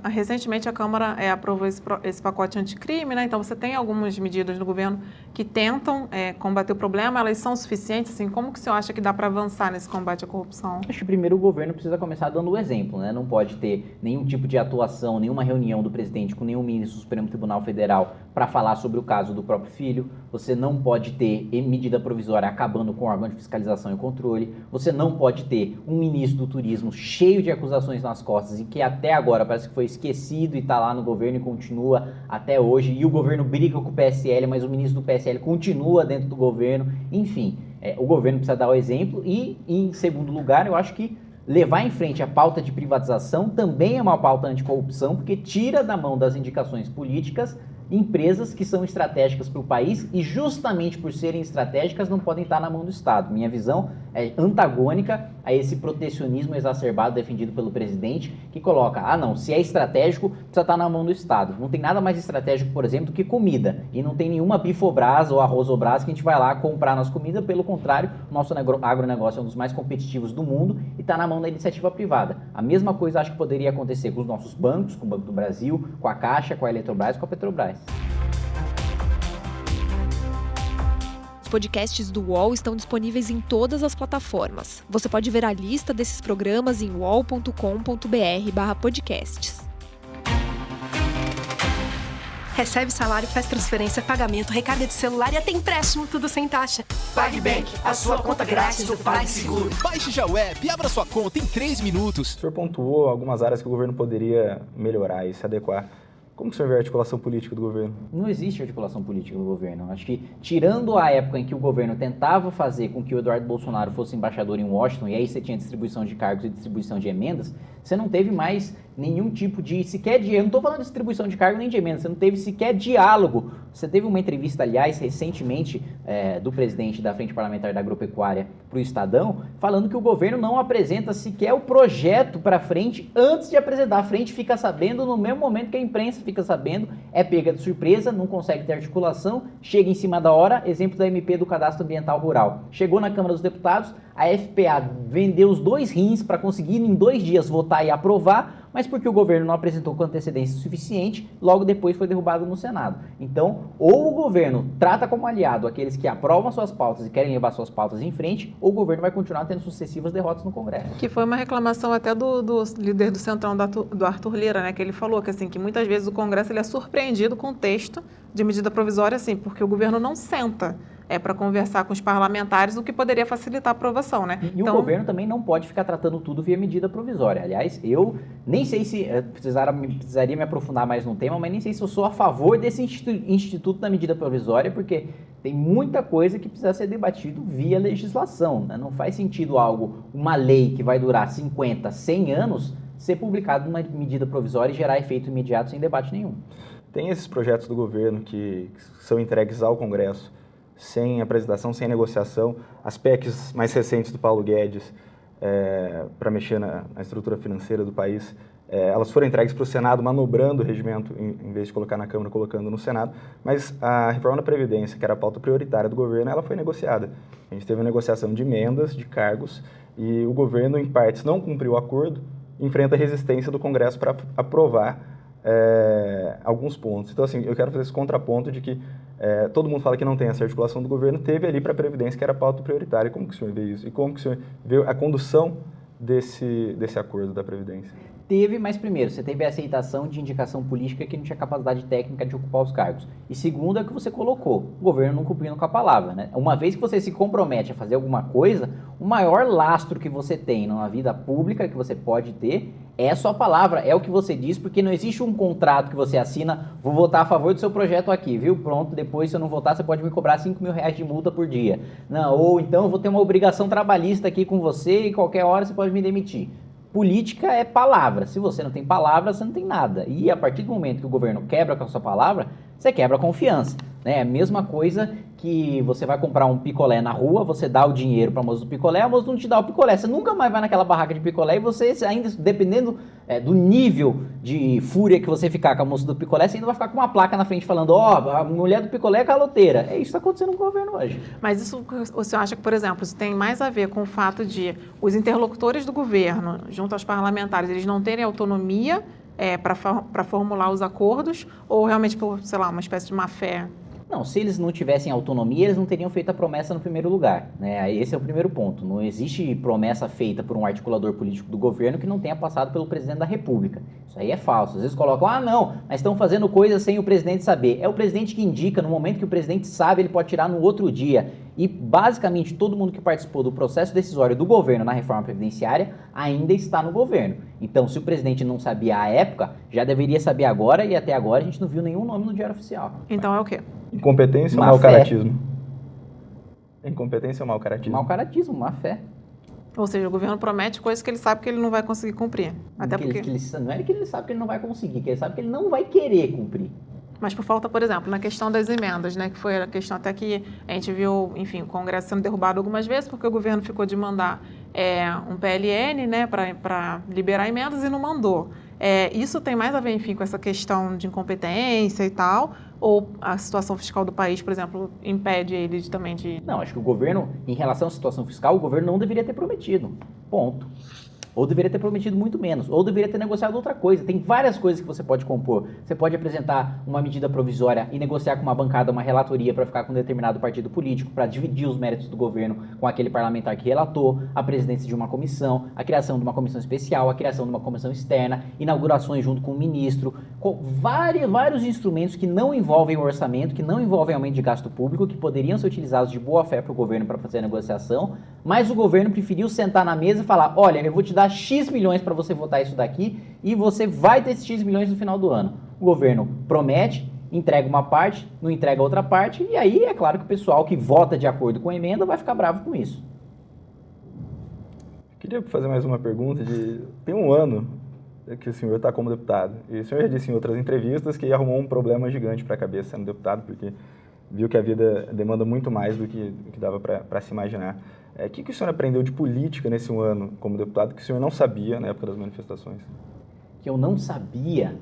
recentemente a Câmara aprovou esse pacote anticrime, né? Então você tem algumas medidas do governo que tentam combater o problema, elas são suficientes, assim, como que o senhor acha que dá para avançar nesse combate à corrupção? Acho que primeiro o governo precisa começar dando o exemplo, né? Não pode ter nenhum tipo de atuação, nenhuma reunião do presidente com nenhum ministro do Supremo Tribunal Federal para falar sobre o caso do próprio filho. Você não pode ter medida provisória acabando com o órgão de fiscalização e controle. Você não pode ter um ministro do turismo cheio de acusações nas costas e que até agora parece que foi esquecido e está lá no governo e continua até hoje. E o governo briga com o PSL, mas o ministro do PSL continua dentro do governo. Enfim, o governo precisa dar o exemplo. E, em segundo lugar, eu acho que levar em frente a pauta de privatização também é uma pauta anticorrupção, porque tira da mão das indicações políticas empresas que são estratégicas para o país e justamente por serem estratégicas não podem estar na mão do Estado. Minha visão antagônica a esse protecionismo exacerbado defendido pelo presidente, que coloca, não, se é estratégico, precisa estar na mão do Estado. Não tem nada mais estratégico, por exemplo, do que comida. E não tem nenhuma Bifobras ou Arrozobras que a gente vai lá comprar nossa comida. Pelo contrário, o nosso agronegócio é um dos mais competitivos do mundo e está na mão da iniciativa privada. A mesma coisa acho que poderia acontecer com os nossos bancos, com o Banco do Brasil, com a Caixa, com a Eletrobras e com a Petrobras. Os podcasts do UOL estão disponíveis em todas as plataformas. Você pode ver a lista desses programas em uol.com.br/podcasts. Recebe salário, faz transferência, pagamento, recarga de celular e até empréstimo, tudo sem taxa. PagBank, a sua conta grátis do PagSeguro. Baixe já o app e abra sua conta em 3 minutos. O senhor pontuou algumas áreas que o governo poderia melhorar e se adequar. Como que o senhor vê a articulação política do governo? Não existe articulação política do governo. Acho que, tirando a época em que o governo tentava fazer com que o Eduardo Bolsonaro fosse embaixador em Washington, e aí você tinha distribuição de cargos e distribuição de emendas, você não teve mais nenhum tipo de, eu não estou falando de distribuição de cargo nem de emendas, você não teve sequer diálogo. Você teve uma entrevista, aliás, recentemente, do presidente da Frente Parlamentar da Agropecuária para o Estadão, falando que o governo não apresenta sequer o projeto para a frente antes de apresentar. A frente fica sabendo no mesmo momento que a imprensa fica sabendo, é pega de surpresa, não consegue ter articulação, chega em cima da hora, exemplo da MP do Cadastro Ambiental Rural. Chegou na Câmara dos Deputados, a FPA vendeu os 2 rins para conseguir em 2 dias votar e aprovar, mas porque o governo não apresentou com antecedência suficiente, logo depois foi derrubado no Senado. Então, ou o governo trata como aliado aqueles que aprovam suas pautas e querem levar suas pautas em frente, ou o governo vai continuar tendo sucessivas derrotas no Congresso. Que foi uma reclamação até do líder do Centrão, do Arthur Lira, né? Que ele falou que, assim, que muitas vezes o Congresso ele é surpreendido com o texto de medida provisória, assim, porque o governo não senta para conversar com os parlamentares, o que poderia facilitar a aprovação, né? E então, o governo também não pode ficar tratando tudo via medida provisória. Aliás, eu nem sei se precisaria me aprofundar mais no tema, mas nem sei se eu sou a favor desse instituto da medida provisória, porque tem muita coisa que precisa ser debatido via legislação, né? Não faz sentido uma lei que vai durar 50, 100 anos, ser publicado numa medida provisória e gerar efeito imediato sem debate nenhum. Tem esses projetos do governo que são entregues ao Congresso sem apresentação, sem negociação. As PECs mais recentes do Paulo Guedes para mexer na estrutura financeira do país, elas foram entregues para o Senado, manobrando o regimento, em vez de colocar na Câmara, colocando no Senado. Mas a reforma da Previdência, que era a pauta prioritária do governo, ela foi negociada. A gente teve uma negociação de emendas, de cargos, e o governo, em partes, não cumpriu o acordo, enfrenta a resistência do Congresso para aprovar alguns pontos. Então, assim, eu quero fazer esse contraponto de que todo mundo fala que não tem essa articulação do governo, teve ali para a Previdência, que era a pauta prioritária. Como que o senhor vê isso? E como que o senhor vê a condução desse acordo da Previdência? Teve, mas primeiro, você teve a aceitação de indicação política que não tinha capacidade técnica de ocupar os cargos. E segundo é o que você colocou, o governo não cumprindo com a palavra, né? Uma vez que você se compromete a fazer alguma coisa, o maior lastro que você tem na vida pública que você pode ter é a sua palavra, é o que você diz, porque não existe um contrato que você assina, vou votar a favor do seu projeto aqui, viu? Pronto, depois se eu não votar, você pode me cobrar R$5.000 de multa por dia. Não, ou então eu vou ter uma obrigação trabalhista aqui com você e qualquer hora você pode me demitir. Política é palavra. Se você não tem palavra, você não tem nada. E a partir do momento que o governo quebra com a sua palavra, você quebra a confiança. É a mesma coisa que você vai comprar um picolé na rua, você dá o dinheiro para a moça do picolé, a moça não te dá o picolé. Você nunca mais vai naquela barraca de picolé e você, ainda dependendo do nível de fúria que você ficar com a moça do picolé, você ainda vai ficar com uma placa na frente falando, a mulher do picolé é caloteira. É isso que está acontecendo no governo hoje. Mas isso, o senhor acha que, por exemplo, isso tem mais a ver com o fato de os interlocutores do governo, junto aos parlamentares, eles não terem autonomia para formular os acordos, ou realmente por, sei lá, uma espécie de má-fé? Não, se eles não tivessem autonomia, eles não teriam feito a promessa no primeiro lugar, né? Esse é o primeiro ponto. Não existe promessa feita por um articulador político do governo que não tenha passado pelo presidente da República. Isso aí é falso. Às vezes colocam, não, mas estão fazendo coisas sem o presidente saber. É o presidente que indica, no momento que o presidente sabe, ele pode tirar no outro dia. E, basicamente, todo mundo que participou do processo decisório do governo na reforma previdenciária ainda está no governo. Então, se o presidente não sabia à época, já deveria saber agora, e até agora a gente não viu nenhum nome no Diário Oficial. Então é o quê? Incompetência ou mau caratismo? Incompetência ou mau caratismo? Mau caratismo, má fé. Ou seja, o governo promete coisas que ele sabe que ele não vai conseguir cumprir. Até porque... não é que ele sabe que ele não vai conseguir, que ele sabe que ele não vai querer cumprir. Mas por falta, por exemplo, na questão das emendas, né, que foi a questão até que a gente viu, enfim, o Congresso sendo derrubado algumas vezes, porque o governo ficou de mandar um PLN, né, para liberar emendas e não mandou. Isso tem mais a ver, enfim, com essa questão de incompetência e tal, ou a situação fiscal do país, por exemplo, impede ele também de... Não, acho que o governo, em relação à situação fiscal, o governo não deveria ter prometido. Ponto. Ou deveria ter prometido muito menos, ou deveria ter negociado outra coisa. Tem várias coisas que você pode compor. Você pode apresentar uma medida provisória e negociar com uma bancada, uma relatoria para ficar com um determinado partido político, para dividir os méritos do governo com aquele parlamentar que relatou, a presidência de uma comissão, a criação de uma comissão especial, a criação de uma comissão externa, inaugurações junto com o ministro, com vários instrumentos que não envolvem o orçamento, que não envolvem aumento de gasto público, que poderiam ser utilizados de boa fé para o governo para fazer a negociação, mas o governo preferiu sentar na mesa e falar, olha, eu vou te dar X milhões para você votar isso daqui e você vai ter esses X milhões no final do ano. O governo promete, entrega uma parte, não entrega outra parte, e aí é claro que o pessoal que vota de acordo com a emenda vai ficar bravo com isso. Queria fazer mais uma pergunta. Tem um ano que o senhor está como deputado, e o senhor já disse em outras entrevistas que arrumou um problema gigante para a cabeça sendo deputado, porque viu que a vida demanda muito mais do que dava para se imaginar. O que o senhor aprendeu de política nesse um ano como deputado que o senhor não sabia na época das manifestações? Que eu não sabia?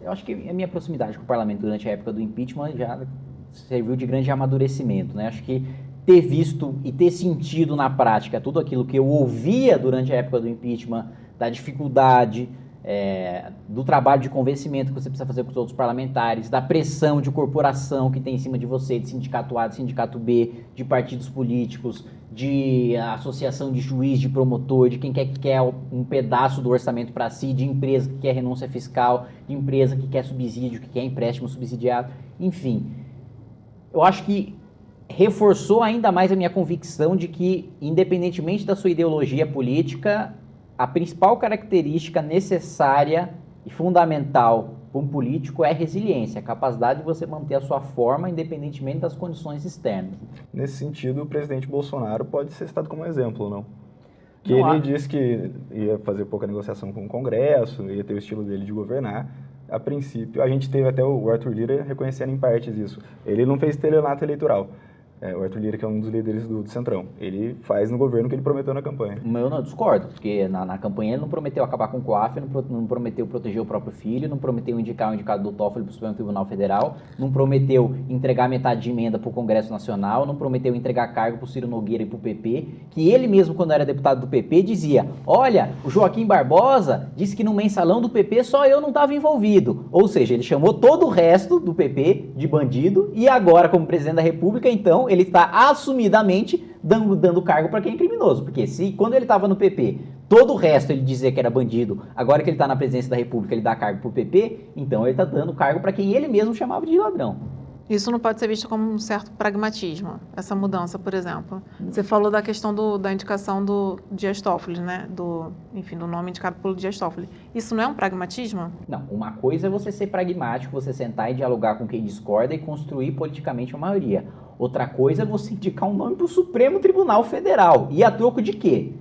Eu acho que a minha proximidade com o parlamento durante a época do impeachment já serviu de grande amadurecimento, né? Acho que ter visto e ter sentido na prática tudo aquilo que eu ouvia durante a época do impeachment, da dificuldade, do trabalho de convencimento que você precisa fazer com os outros parlamentares, da pressão de corporação que tem em cima de você, de sindicato A, de sindicato B, de partidos políticos, de associação de juiz, de promotor, de quem quer um pedaço do orçamento para si, de empresa que quer renúncia fiscal, de empresa que quer subsídio, que quer empréstimo subsidiado, enfim. Eu acho que reforçou ainda mais a minha convicção de que, independentemente da sua ideologia política, a principal característica necessária e fundamental para um político é a resiliência, a capacidade de você manter a sua forma independentemente das condições externas. Nesse sentido, o presidente Bolsonaro pode ser citado como exemplo, não? Que não ele disse que ia fazer pouca negociação com o Congresso, ia ter o estilo dele de governar. A princípio, a gente teve até o Arthur Lira reconhecendo em partes isso. Ele não fez estelionato eleitoral. O Arthur Lira, que é um dos líderes do Centrão, ele faz no governo o que ele prometeu na campanha. Eu não discordo, porque na campanha ele não prometeu acabar com o COAF, não prometeu proteger o próprio filho, não prometeu indicar o indicado do Toffoli para o Supremo Tribunal Federal, não prometeu entregar metade de emenda para o Congresso Nacional, não prometeu entregar cargo para o Ciro Nogueira e para o PP, que ele mesmo, quando era deputado do PP, dizia, olha, o Joaquim Barbosa disse que no mensalão do PP só eu não estava envolvido. Ou seja, ele chamou todo o resto do PP de bandido e agora, como presidente da República, então, ele está assumidamente dando cargo para quem é criminoso. Porque se quando ele estava no PP, todo o resto ele dizia que era bandido, agora que ele está na presidência da República, ele dá cargo para o PP, então ele está dando cargo para quem ele mesmo chamava de ladrão. Isso não pode ser visto como um certo pragmatismo, essa mudança, por exemplo. Você falou da questão da indicação do Dias Toffoli, né? Do nome indicado pelo Dias Toffoli. Isso não é um pragmatismo? Não, uma coisa é você ser pragmático, você sentar e dialogar com quem discorda e construir politicamente uma maioria. Outra coisa é você indicar um nome para o Supremo Tribunal Federal. E a troco de quê?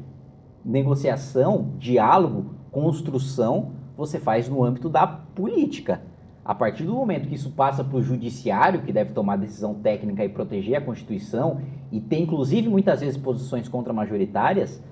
Negociação, diálogo, construção, você faz no âmbito da política. A partir do momento que isso passa para o judiciário, que deve tomar decisão técnica e proteger a Constituição, e tem inclusive muitas vezes posições contra-majoritárias,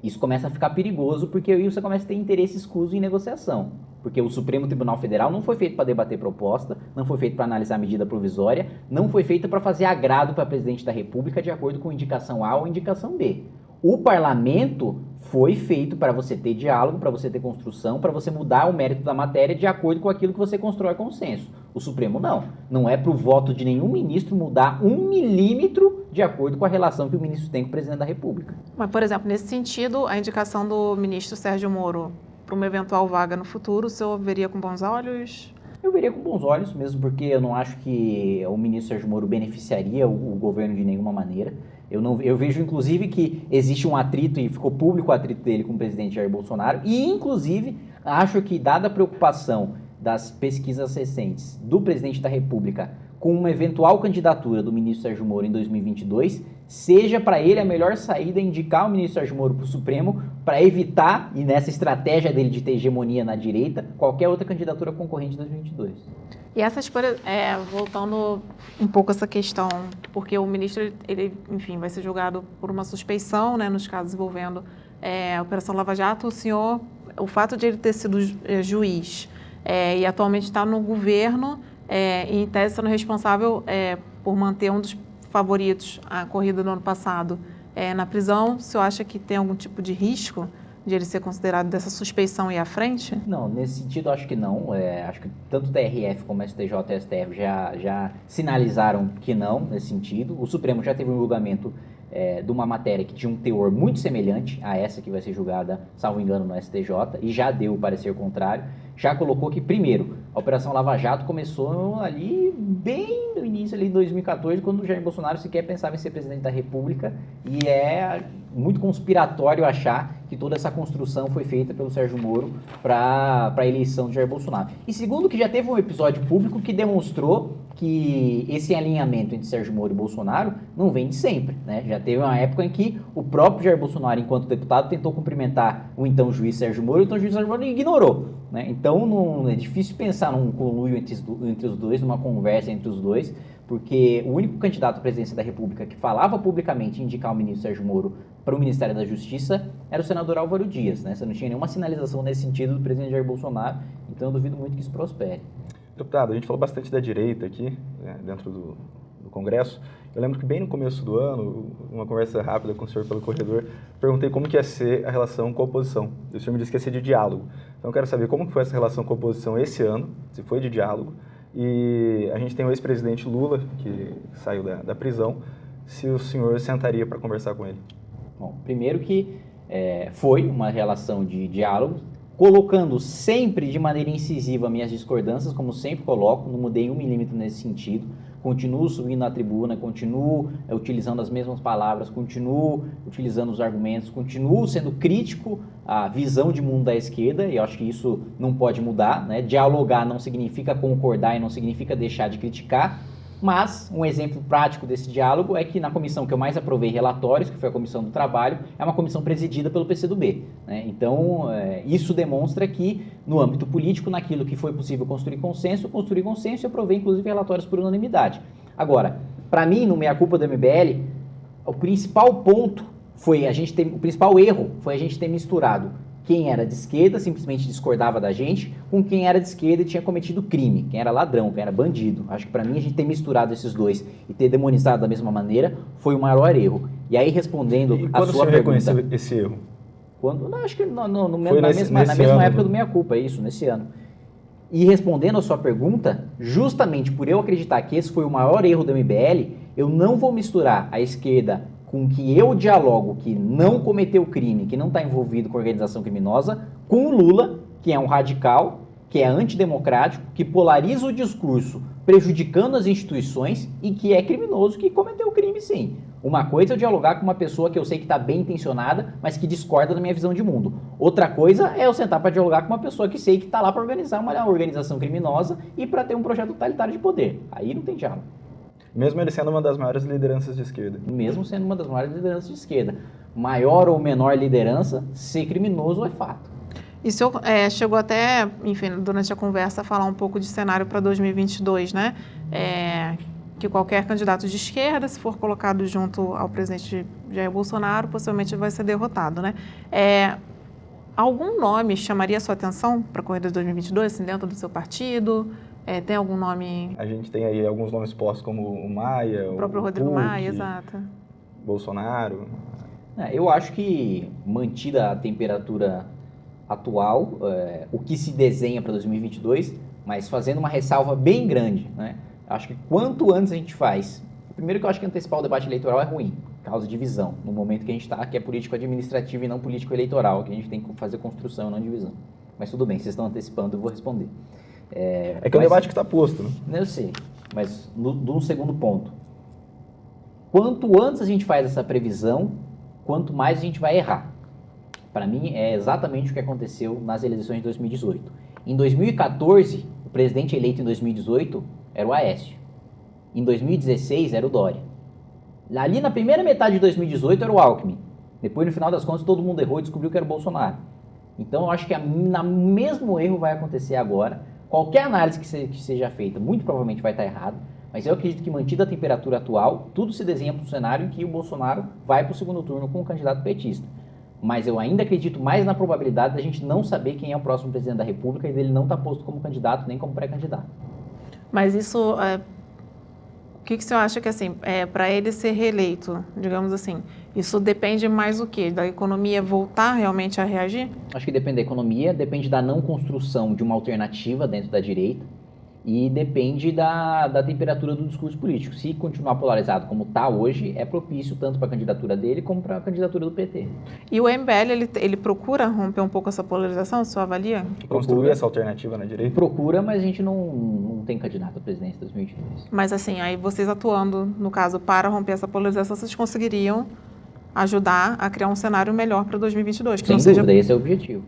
isso começa a ficar perigoso, porque aí você começa a ter interesse escuso em negociação. Porque o Supremo Tribunal Federal não foi feito para debater proposta, não foi feito para analisar medida provisória, não foi feito para fazer agrado para presidente da República de acordo com indicação A ou indicação B. O parlamento foi feito para você ter diálogo, para você ter construção, para você mudar o mérito da matéria de acordo com aquilo que você constrói consenso. O Supremo não. Não é para o voto de nenhum ministro mudar 1 milímetro de acordo com a relação que o ministro tem com o presidente da República. Mas, por exemplo, nesse sentido, a indicação do ministro Sérgio Moro para uma eventual vaga no futuro, o senhor veria com bons olhos? Eu veria com bons olhos, mesmo porque eu não acho que o ministro Sérgio Moro beneficiaria o governo de nenhuma maneira. Eu vejo, inclusive, que existe um atrito, e ficou público o atrito dele com o presidente Jair Bolsonaro, e, inclusive, acho que, dada a preocupação das pesquisas recentes do presidente da República com uma eventual candidatura do ministro Sérgio Moro em 2022, seja para ele a melhor saída indicar o ministro Sérgio Moro para o Supremo para evitar, e nessa estratégia dele de ter hegemonia na direita, qualquer outra candidatura concorrente em 2022. E essa escolha, voltando um pouco essa questão, porque o ministro, ele, enfim, vai ser julgado por uma suspeição, né, nos casos envolvendo a Operação Lava Jato, o fato de ele ter sido juiz e atualmente está no governo, e em tese sendo responsável por manter um dos favoritos, a corrida do ano passado, na prisão, o senhor acha que tem algum tipo de risco de ele ser considerado dessa suspeição e à frente? Não, nesse sentido acho que não. Acho que tanto o TRF como o STJ e o STF já sinalizaram que não, nesse sentido. O Supremo já teve um julgamento de uma matéria que tinha um teor muito semelhante a essa que vai ser julgada, salvo engano, no STJ, e já deu o parecer contrário. Já colocou que, primeiro, a Operação Lava Jato começou ali bem no início, ali em 2014, quando o Jair Bolsonaro sequer pensava em ser presidente da República, e é muito conspiratório achar que toda essa construção foi feita pelo Sérgio Moro para a eleição de Jair Bolsonaro. E segundo, que já teve um episódio público que demonstrou que esse alinhamento entre Sérgio Moro e Bolsonaro não vem de sempre, né? Já teve uma época em que o próprio Jair Bolsonaro, enquanto deputado, tentou cumprimentar o então juiz Sérgio Moro, e o então juiz Sérgio Moro ignorou, né? Então não é difícil pensar num conluio entre os dois, numa conversa entre os dois, porque o único candidato à presidência da República que falava publicamente em indicar o ministro Sérgio Moro para o Ministério da Justiça era o senador Álvaro Dias, né? Você não tinha nenhuma sinalização nesse sentido do presidente Jair Bolsonaro, então eu duvido muito que isso prospere. Deputado, a gente falou bastante da direita aqui, né, dentro do Congresso. Eu lembro que bem no começo do ano, uma conversa rápida com o senhor pelo corredor, perguntei como que ia ser a relação com a oposição. E o senhor me disse que ia ser de diálogo. Então eu quero saber como que foi essa relação com a oposição esse ano, se foi de diálogo. E a gente tem o ex-presidente Lula, que saiu da prisão, se o senhor sentaria para conversar com ele. Bom, primeiro que foi uma relação de diálogo, colocando sempre de maneira incisiva minhas discordâncias, como sempre coloco, não mudei 1 milímetro nesse sentido, continuo subindo na tribuna, continuo utilizando as mesmas palavras, continuo utilizando os argumentos, continuo sendo crítico à visão de mundo da esquerda, e eu acho que isso não pode mudar, né? Dialogar não significa concordar e não significa deixar de criticar. Mas um exemplo prático desse diálogo é que na comissão que eu mais aprovei relatórios, que foi a Comissão do Trabalho, é uma comissão presidida pelo PCdoB, né? Então, isso demonstra que no âmbito político, naquilo que foi possível construir consenso e aprovei inclusive relatórios por unanimidade. Agora, para mim, no meia-culpa do MBL, o principal ponto foi o principal erro foi a gente ter misturado quem era de esquerda, simplesmente discordava da gente, com quem era de esquerda e tinha cometido crime, quem era ladrão, quem era bandido. Acho que para mim a gente ter misturado esses dois e ter demonizado da mesma maneira foi o maior erro. E aí respondendo a sua pergunta... E quando o senhor reconheceu esse erro? Acho que na mesma época do meia-culpa, é isso, nesse ano. E respondendo a sua pergunta, justamente por eu acreditar que esse foi o maior erro do MBL, eu não vou misturar a esquerda com que eu dialogo, que não cometeu crime, que não está envolvido com organização criminosa, com o Lula, que é um radical, que é antidemocrático, que polariza o discurso, prejudicando as instituições e que é criminoso, que cometeu crime sim. Uma coisa é eu dialogar com uma pessoa que eu sei que está bem intencionada, mas que discorda da minha visão de mundo. Outra coisa é eu sentar para dialogar com uma pessoa que sei que está lá para organizar uma organização criminosa e para ter um projeto totalitário de poder. Aí não tem diálogo. Mesmo ele sendo uma das maiores lideranças de esquerda. Mesmo sendo uma das maiores lideranças de esquerda. Maior ou menor liderança, ser criminoso é fato. E o senhor chegou até, enfim, durante a conversa, a falar um pouco de cenário para 2022, né? Que qualquer candidato de esquerda, se for colocado junto ao presidente Jair Bolsonaro, possivelmente vai ser derrotado, né? Algum nome chamaria a sua atenção para a corrida de 2022, assim, dentro do seu partido? Tem algum nome? A gente tem aí alguns nomes postos, como o Maia, o próprio Rodrigo Maia, exato. Bolsonaro. Eu acho que, mantida a temperatura atual, o que se desenha para 2022, mas fazendo uma ressalva bem grande, né? Acho que quanto antes a gente faz... Primeiro que eu acho que antecipar o debate eleitoral é ruim, causa divisão, no momento que a gente está, que é político-administrativo e não político-eleitoral, que a gente tem que fazer construção e não divisão. Mas tudo bem, vocês estão antecipando, eu vou responder. É o debate que está posto, né? Eu sei, mas no segundo ponto. Quanto antes a gente faz essa previsão, quanto mais a gente vai errar. Para mim, é exatamente o que aconteceu nas eleições de 2018. Em 2014, o presidente eleito em 2018 era o Aécio. Em 2016 era o Dória. Ali na primeira metade de 2018 era o Alckmin. Depois, no final das contas, todo mundo errou e descobriu que era o Bolsonaro. Então, eu acho que o mesmo erro vai acontecer agora. Qualquer análise que seja feita, muito provavelmente vai estar errado. Mas eu acredito que, mantida a temperatura atual, tudo se desenha para um cenário em que o Bolsonaro vai para o segundo turno com o candidato petista. Mas eu ainda acredito mais na probabilidade da gente não saber quem é o próximo presidente da República e dele não estar posto como candidato nem como pré-candidato. Mas isso, o que você acha que, assim, para ele ser reeleito, digamos assim, isso depende mais do quê? Da economia voltar realmente a reagir? Acho que depende da economia, depende da não construção de uma alternativa dentro da direita e depende da temperatura do discurso político. Se continuar polarizado como está hoje, é propício tanto para a candidatura dele como para a candidatura do PT. E o MBL, ele procura romper um pouco essa polarização, você avalia? Construir essa alternativa na direita? Procura, mas a gente não tem candidato à presidência em 2022. Mas assim, aí vocês atuando, no caso, para romper essa polarização, vocês conseguiriam ajudar a criar um cenário melhor para 2022? Que Sem não seja... dúvida, esse é o objetivo.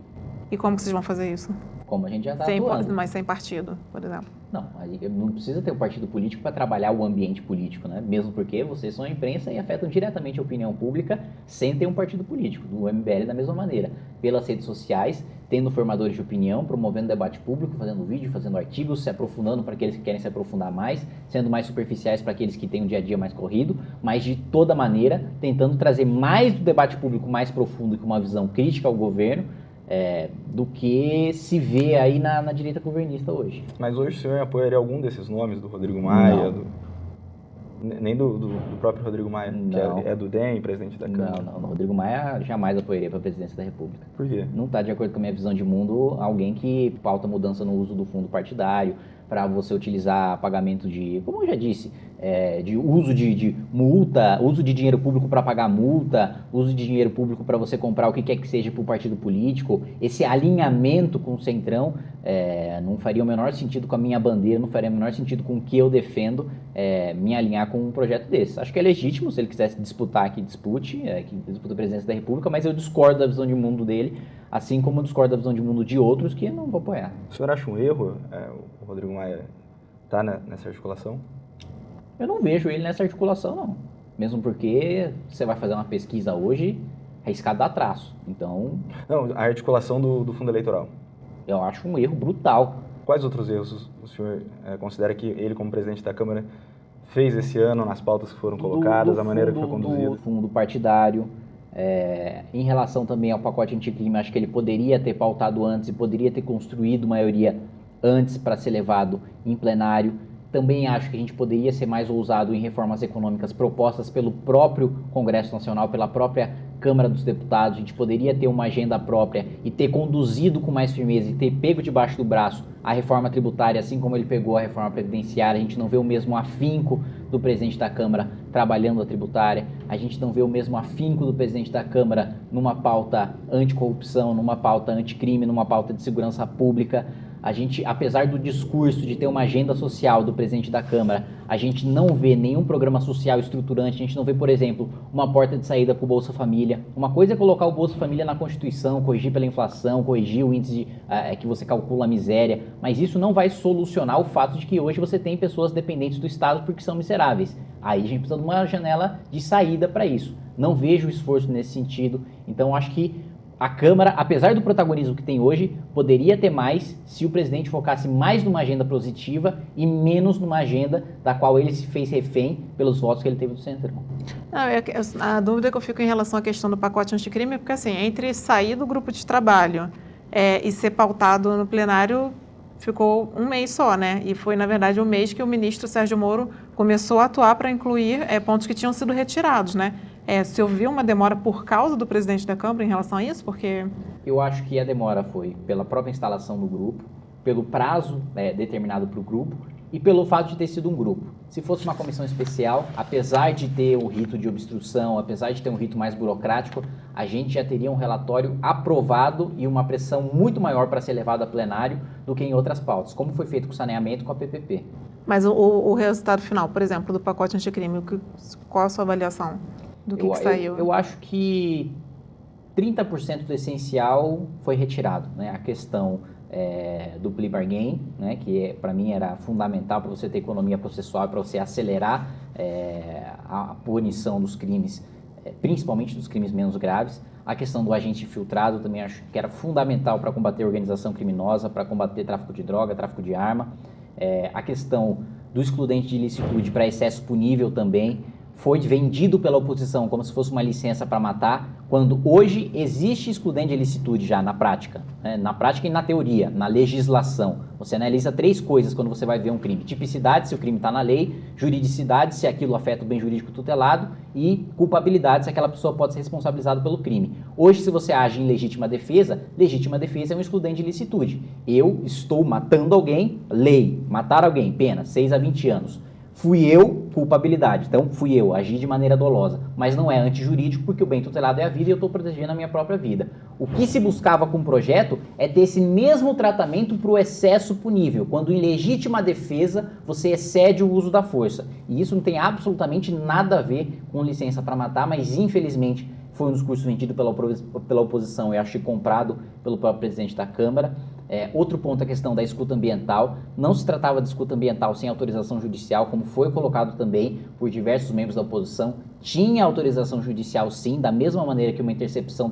E como que vocês vão fazer isso? Como a gente já está atuando. Mas sem partido, por exemplo. Não, não precisa ter um partido político para trabalhar o ambiente político, né? Mesmo porque vocês são a imprensa e afetam diretamente a opinião pública sem ter um partido político. Do MBL da mesma maneira. Pelas redes sociais, tendo formadores de opinião, promovendo debate público, fazendo vídeo, fazendo artigos, se aprofundando para aqueles que querem se aprofundar mais, sendo mais superficiais para aqueles que têm um dia a dia mais corrido, mas de toda maneira tentando trazer mais do debate público mais profundo e com uma visão crítica ao governo, do que se vê aí na direita governista hoje. Mas hoje o senhor apoiaria algum desses nomes, do Rodrigo Maia? Nem do próprio Rodrigo Maia, não. Que é do DEM, presidente da Câmara? Não. Rodrigo Maia jamais apoiaria para a presidência da República. Por quê? Não está de acordo com a minha visão de mundo alguém que pauta mudança no uso do fundo partidário, para você utilizar pagamento de, como eu já disse, de uso de multa, uso de dinheiro público para pagar multa, uso de dinheiro público para você comprar o que quer que seja para o partido político. Esse alinhamento com o Centrão não faria o menor sentido com a minha bandeira, não faria o menor sentido com o que eu defendo, me alinhar com um projeto desse. Acho que é legítimo, se ele quisesse disputar, que dispute, que disputa a presidência da República, mas eu discordo da visão de mundo dele, assim como eu discordo da visão de mundo de outros que não vou apoiar. O senhor acha um erro o Rodrigo Maia estar nessa articulação? Eu não vejo ele nessa articulação, não. Mesmo porque você vai fazer uma pesquisa hoje, arriscado dar traço. Então... Não, a articulação do fundo eleitoral. Eu acho um erro brutal. Quais outros erros o senhor considera que ele, como presidente da Câmara, fez esse ano nas pautas que foram colocadas, a maneira que foi conduzida? Do fundo partidário. Em relação também ao pacote anticrime, acho que ele poderia ter pautado antes e poderia ter construído maioria antes para ser levado em plenário. Também acho que a gente poderia ser mais ousado em reformas econômicas propostas pelo próprio Congresso Nacional, pela própria Câmara dos Deputados. A gente poderia ter uma agenda própria e ter conduzido com mais firmeza e ter pego debaixo do braço a reforma tributária, assim como ele pegou a reforma previdenciária. A gente não vê o mesmo afinco do presidente da Câmara trabalhando a tributária. A gente não vê o mesmo afinco do presidente da Câmara numa pauta anticorrupção, numa pauta anticrime, numa pauta de segurança pública. A gente, apesar do discurso de ter uma agenda social do presidente da Câmara, a gente não vê nenhum programa social estruturante, a gente não vê, por exemplo, uma porta de saída para o Bolsa Família. Uma coisa é colocar o Bolsa Família na Constituição, corrigir pela inflação, corrigir o índice que você calcula a miséria, mas isso não vai solucionar o fato de que hoje você tem pessoas dependentes do Estado porque são miseráveis. Aí a gente precisa de uma janela de saída para isso. Não vejo esforço nesse sentido, então acho que a Câmara, apesar do protagonismo que tem hoje, poderia ter mais se o presidente focasse mais numa agenda positiva e menos numa agenda da qual ele se fez refém pelos votos que ele teve do Centrão. A dúvida que eu fico em relação à questão do pacote anticrime é porque, assim, entre sair do grupo de trabalho e ser pautado no plenário, ficou um mês só, né? E foi, na verdade, o mês que o ministro Sérgio Moro começou a atuar para incluir pontos que tinham sido retirados, né? Se houve uma demora por causa do presidente da Câmara em relação a isso, porque... Eu acho que a demora foi pela própria instalação do grupo, pelo prazo determinado para o grupo e pelo fato de ter sido um grupo. Se fosse uma comissão especial, apesar de ter um rito de obstrução, apesar de ter um rito mais burocrático, a gente já teria um relatório aprovado e uma pressão muito maior para ser levado a plenário do que em outras pautas, como foi feito com o saneamento e com a PPP. Mas o resultado final, por exemplo, do pacote anticrime, qual a sua avaliação do que saiu? Eu acho que 30% do essencial foi retirado, né? A questão do plea bargain, né, que para mim era fundamental para você ter economia processual e para você acelerar a punição dos crimes, principalmente dos crimes menos graves. A questão do agente infiltrado também acho que era fundamental para combater a organização criminosa, para combater tráfico de droga, tráfico de arma. A questão do excludente de ilicitude para excesso punível também foi vendido pela oposição como se fosse uma licença para matar, quando hoje existe excludente de ilicitude já na prática, né? Na prática e na teoria, na legislação. Você analisa 3 coisas quando você vai ver um crime: tipicidade, se o crime está na lei; juridicidade, se aquilo afeta o bem jurídico tutelado; e culpabilidade, se aquela pessoa pode ser responsabilizada pelo crime. Hoje, se você age em legítima defesa é um excludente de ilicitude. Eu estou matando alguém, lei; matar alguém, pena, 6 a 20 anos. Fui eu, culpabilidade. Então, fui eu, agi de maneira dolosa. Mas não é antijurídico, porque o bem tutelado é a vida e eu estou protegendo a minha própria vida. O que se buscava com o projeto é ter esse mesmo tratamento para o excesso punível, quando em legítima defesa você excede o uso da força. E isso não tem absolutamente nada a ver com licença para matar, mas infelizmente foi um discurso vendido pela oposição e acho que comprado pelo próprio presidente da Câmara. Outro ponto é a questão da escuta ambiental. Não se tratava de escuta ambiental sem autorização judicial, como foi colocado também por diversos membros da oposição. Tinha autorização judicial sim, da mesma maneira que uma interceptação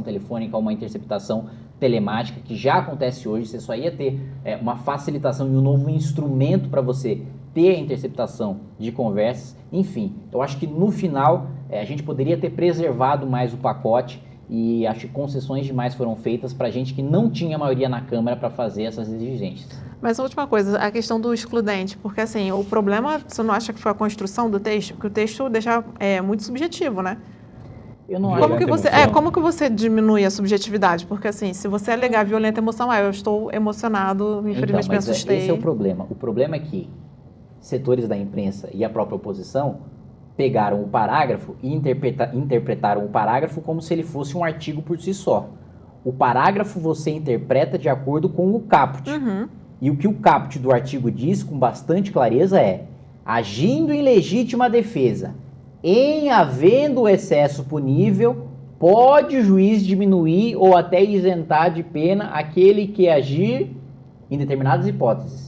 telefônica ou uma interceptação telemática, que já acontece hoje. Você só ia ter uma facilitação e um novo instrumento para você ter a interceptação de conversas. Enfim, eu acho que no final a gente poderia ter preservado mais o pacote, e acho que concessões demais foram feitas para gente que não tinha maioria na Câmara para fazer essas exigências. Mas a última coisa, a questão do excludente, porque assim, o problema, você não acha que foi a construção do texto? Porque o texto deixa muito subjetivo, né? Eu não como que você diminui a subjetividade? Porque assim, se você alegar violenta emoção, eu estou emocionado, infelizmente me assustei. Esse é o problema. O problema é que setores da imprensa e a própria oposição pegaram o parágrafo e interpretaram o parágrafo como se ele fosse um artigo por si só. O parágrafo você interpreta de acordo com o caput. Uhum. E o que o caput do artigo diz com bastante clareza é: agindo em legítima defesa, em havendo excesso punível, pode o juiz diminuir ou até isentar de pena aquele que agir em determinadas hipóteses.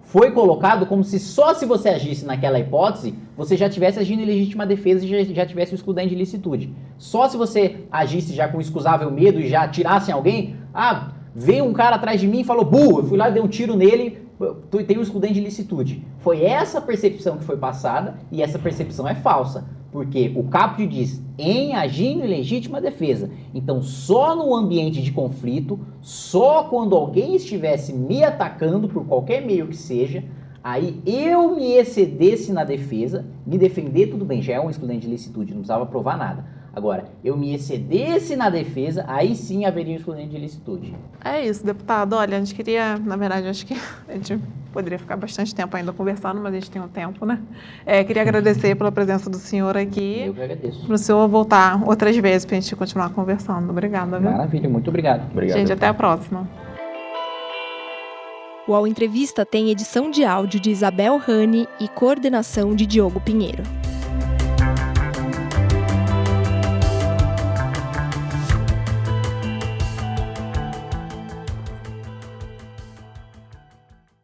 Foi colocado como se só se você agisse naquela hipótese, você já tivesse agindo em legítima defesa e já tivesse o excludente de ilicitude. Só se você agisse já com excusável medo e já atirasse em alguém, veio um cara atrás de mim e falou, burro, eu fui lá e dei um tiro nele, tem um excludente de ilicitude. Foi essa percepção que foi passada e essa percepção é falsa. Porque o caput diz, em agindo em legítima defesa. Então, só no ambiente de conflito, só quando alguém estivesse me atacando por qualquer meio que seja, aí eu me excedesse na defesa, me defender, tudo bem, já é um excludente de ilicitude, não precisava provar nada. Agora, eu me excedesse na defesa, aí sim haveria um excludente de ilicitude. É isso, deputado. Olha, a gente queria, na verdade, acho que a gente poderia ficar bastante tempo ainda conversando, mas a gente tem um tempo, né? Queria agradecer pela presença do senhor aqui. Eu que agradeço. Para o senhor voltar outras vezes para a gente continuar conversando. Obrigada, viu? Maravilha, muito obrigado. Obrigado. Gente, até a próxima. O UOL Entrevista tem edição de áudio de Isabel Rani e coordenação de Diogo Pinheiro.